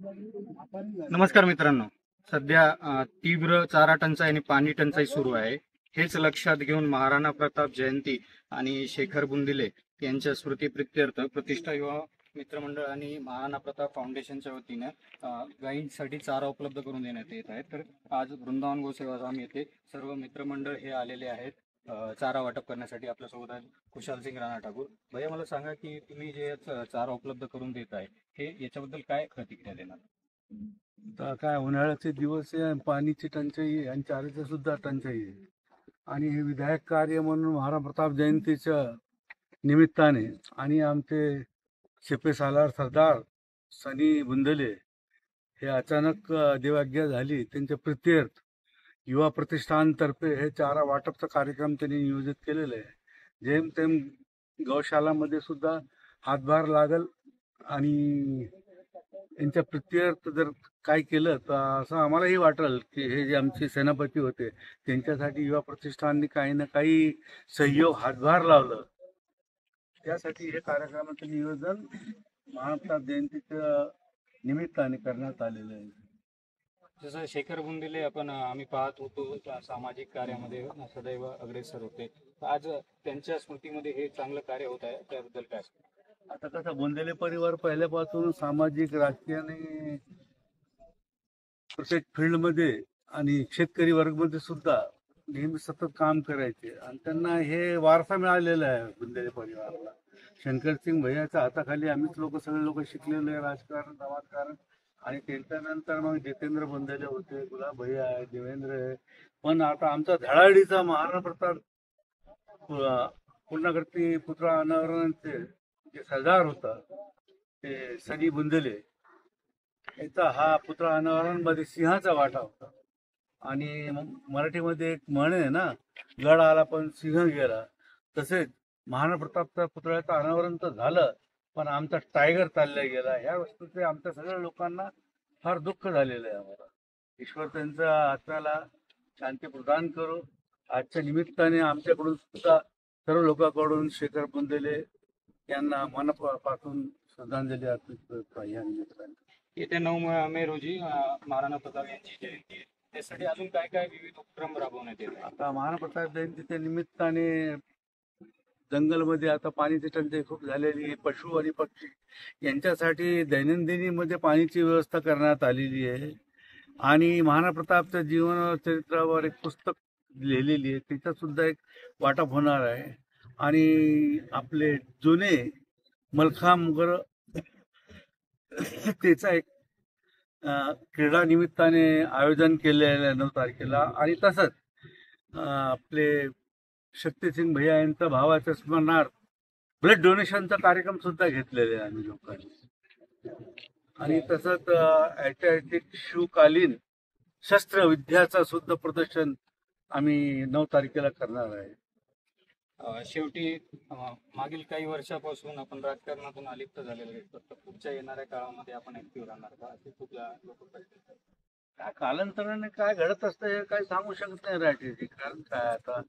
नमस्कार मित्रांनो. सध्या तीव्र चारा टंचाई आणि पाणी टंचाई सुरू आहे. हेच लक्षात घेऊन महाराणा प्रताप जयंती आणि शेखर बुंदिले यांच्या स्मृतीप्रित्यर्थ प्रतिष्ठा युवा मित्रमंडळ आणि महाराणा प्रताप फाउंडेशनच्या वतीने गायींसाठी चारा उपलब्ध करून देण्यात येत आहे. तर आज वृंदावन गोसेवाधाम येथे सर्व मित्रमंडळ हे आलेले आहेत चारा वाटप करण्यासाठी. आपल्यासोबत आहेत खुशाल सिंग राणा ठाकूर. भैया, मला सांगा की तुम्ही जे चारा उपलब्ध करून देत आहे हे याच्याबद्दल काय प्रतिक्रिया देणार? आता काय उन्हाळ्याचे दिवस आहे आणि पाणीची टंचाई आहे आणि चाऱ्याची सुद्धा टंचाई आहे. आणि हे विधायक कार्य म्हणून महाराणा प्रताप जयंतीच्या निमित्ताने आणि आमचे शिपे सालार सरदार सनी बुंदले हे अचानक देवाज्ञा झाली, त्यांच्या प्रित्यर्थ युवा प्रतिष्ठानतर्फे हे चारा वाटपचा कार्यक्रम त्यांनी नियोजित केलेला आहे. जेमतेम गौशालामध्ये सुद्धा हातभार लागल आणि यांच्या प्रित्यर्थ जर काय केलं तर असं आम्हालाही वाटेल की हे जे आमचे सेनापती होते त्यांच्यासाठी युवा प्रतिष्ठानने काही ना काही सहयोग हातभार लावलं. त्यासाठी हे कार्यक्रमाचं नियोजन महाप्रताप जयंतीच्या निमित्ताने करण्यात आलेलं आहे. जसं शेखर बुंदिले आपण आम्ही पाहत होतो सामाजिक कार्यामध्ये सदैव अग्रेसर होते. आज त्यांच्या स्मृतीमध्ये हे चांगलं कार्य होत आहे, त्याबद्दल काय? आता कसं बुंदेले परिवार पहिल्यापासून सामाजिक राजकीय आणि प्रत्येक फील्डमध्ये आणि शेतकरी वर्गमध्ये सुद्धा नेहमी सतत काम करायचे आणि त्यांना हे वारसा मिळालेला आहे. बुंदेले परिवाराला शंकरसिंग भैयाच्या हाताखाली आम्हीच सगळे लोक शिकलेलो आहे, राजकारण समाजकारण. आणि त्यांच्यानंतर मग जितेंद्र बुंदेले होते, गुलाब भैया आहे, देवेंद्र आहे. पण आता आमचा धडाडीचा महाराणा प्रताप पूर्णाकृती पुतळा अनावरणाचे जे सरदार होता ते सनी बुंदेले याचा हा पुतळा अनावरणमध्ये सिंहाचा वाटा होता. आणि मराठीमध्ये एक म्हण आहे ना, गड आला पण सिंह गेला. तसेच महाराणा प्रतापच्या पुतळ्याचं अनावरण तर झालं पण आमचा टायगर चालला गेला. ह्या वस्तूचे आमच्या सगळ्या लोकांना फार दुःख झालेलं आहे. आम्हाला ईश्वर त्यांच्या आत्म्याला शांती प्रदान करो. आजच्या निमित्ताने आमच्याकडून सुद्धा सर्व लोकांकडून शेखर बुंदेले यांना मनापासून श्रद्धांजली अर्पित करतो. या निमित्ताने येत्या 9 मे रोजी महाराणा प्रताप यांची जयंती आहे. त्यासाठी अजून काय काय विविध उपक्रम राबवण्यात येत? आता महाराणा प्रताप जयंतीच्या निमित्ताने जंगलमध्ये आता पाण्याची टंचाई खूप झालेली आहे. पशु आणि पक्षी यांच्यासाठी दैनंदिनीमध्ये पाण्याची व्यवस्था करण्यात आलेली आहे. आणि महाराणा प्रतापच्या जीवन चरित्रावर एक पुस्तक लिहिलेली आहे, त्याच्यात सुद्धा एक वाटप होणार आहे. आणि आपले जुने मलखांब वगैरे त्याचा एक क्रीडा निमित्ताने आयोजन केलेलं आहे 9 तारखेला. आणि तसंच आपले शक्तिसिंग भैया यांचा भावाच्या स्मरणार्थ ब्लड डोनेशनचा कार्यक्रम सुद्धा घेतलेला आहे आम्ही लोकांनी. आणि तसंच ऐतिहासिक शिवकालीन शस्त्रविद्याचा सुद्धा प्रदर्शन आम्ही 9 तारखेला करणार आहे. शेवटी मागील काही वर्षापासून आपण राजकारणातून अलिप्त झालेलो आहे, तर पुढच्या येणाऱ्या काळामध्ये आपण ऍक्टिव्ह राहणार का, असे खूप लोक काय कालांतराने काय घडत असतं हे काही सांगू शकत नाही राजकीय. कारण काय आता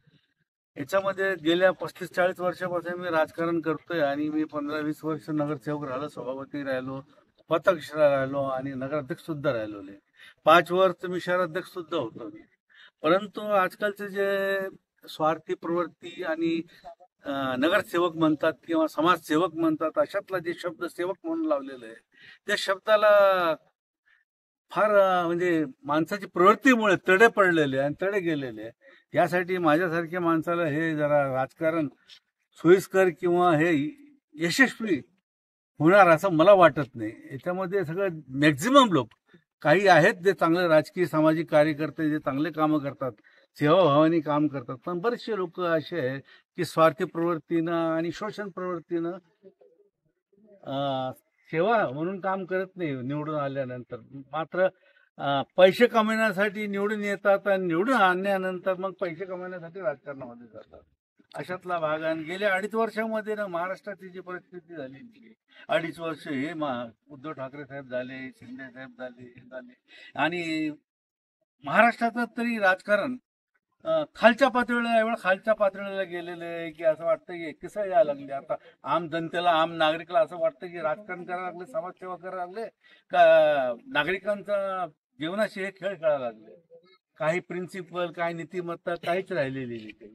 याच्यामध्ये गेल्या 35-40 वर्षापासून मी राजकारण करतोय आणि मी 15-20 वर्ष नगरसेवक राहिलो, सभापती राहिलो, उपाध्यक्ष राहिलो आणि नगराध्यक्ष सुद्धा राहिलो. 5 वर्ष मी शहराध्यक्ष सुद्धा होतो. परंतु आजकालचे जे स्वार्थी प्रवृत्ती आणि नगरसेवक म्हणतात किंवा समाजसेवक म्हणतात अशातला जे शब्द सेवक म्हणून लावलेला आहे त्या शब्दाला फार म्हणजे माणसाची प्रवृत्तीमुळे तडे पडलेले आणि तडे गेलेले. यासाठी माझ्यासारख्या माणसाला हे जरा राजकारण सोयीस्कर किंवा हे यशस्वी होणार असं मला वाटत नाही. याच्यामध्ये सगळं मॅक्झिमम लोक काही आहेत जे चांगले राजकीय सामाजिक कार्यकर्ते जे चांगले कामं करतात, सेवाभावानी काम करतात, पण बरेचसे लोक असे आहेत की स्वार्थी प्रवृत्तीनं आणि शोषण प्रवृत्तीनं सेवा म्हणून काम करत नाही. निवडून आल्यानंतर मात्र पैसे कमवण्यासाठी निवडून येतात आणि निवडून आणल्यानंतर मग पैसे कमवण्यासाठी राजकारणामध्ये जातात. अशातला भाग. आणि गेल्या 2.5 वर्षामध्ये ना महाराष्ट्राची जी परिस्थिती झाली, 2.5 वर्ष हे उद्धव ठाकरे साहेब झाले, शिंदे साहेब झाले आणि महाराष्ट्राचं तरी राजकारण खालच्या पातळीला एवढं खालच्या पातळीला गेलेले आहे की असं वाटतं की किसं यायला लागले. आता आम जनतेला आम नागरिकला असं वाटतं की राजकारण करायला लागले, समाजसेवा करायला लागले का नागरिकांचा जीवनाशी हे खेळ खेळायला लागले. काही प्रिन्सिपल, काही नीतिमत्ता काहीच राहिलेली नाही.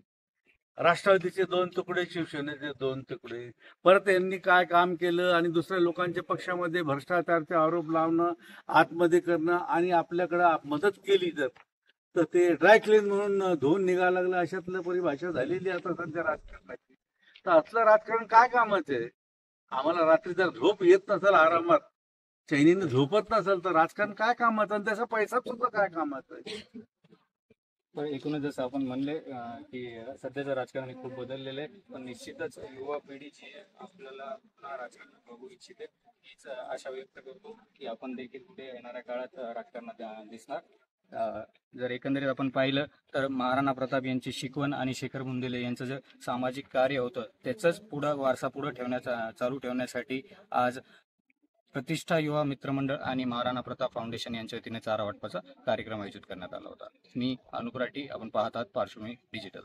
राष्ट्रवादीचे 2 तुकडे, शिवसेनेचे 2 तुकडे. परत यांनी काय काम केलं आणि दुसऱ्या लोकांच्या पक्षामध्ये भ्रष्टाचाराचे आरोप लावणं, आतमध्ये करणं आणि आपल्याकडे मदत केली तर ते ड्राय क्लीन म्हणून धुवून निघायला लागलं. अशातलं परिभाषा झालेली आता सध्या राजकारणाची. तर असलं राजकारण काय कामाचं आहे? आम्हाला रात्री जर झोप येत नसेल, आरामात चैनीने झोपत नसेल, तर राजकारण काय कामाचं आणि त्याचा पैसा सुद्धा काय कामाचा आहे? पण एकूणच जसं आपण म्हणले की सध्याचं राजकारण हे खूप बदललेलं आहे, पण निश्चितच युवा पिढी जी आहे आपल्याला पुन्हा राजकारणात बघू इच्छिते. हीच आशा व्यक्त करतो की आपण देखील पुढे येणाऱ्या काळात राजकारणात दिसणार. जर एकंदरीत आपण पाहिलं तर महाराणा प्रताप यांची शिकवण आणि शेखर बुंदेले यांचं जे सामाजिक कार्य होतं त्याचंच वारसा पुढे चालू ठेवण्यासाठी आज प्रतिष्ठा युवा मित्रमंडळ आणि महाराणा प्रताप फाउंडेशन यांच्या वतीने चारा वाटपाचा कार्यक्रम आयोजित करण्यात आला होता. मी अनुप राठी, आपण पाहत आहात पार्श्वभूमी डिजिटल.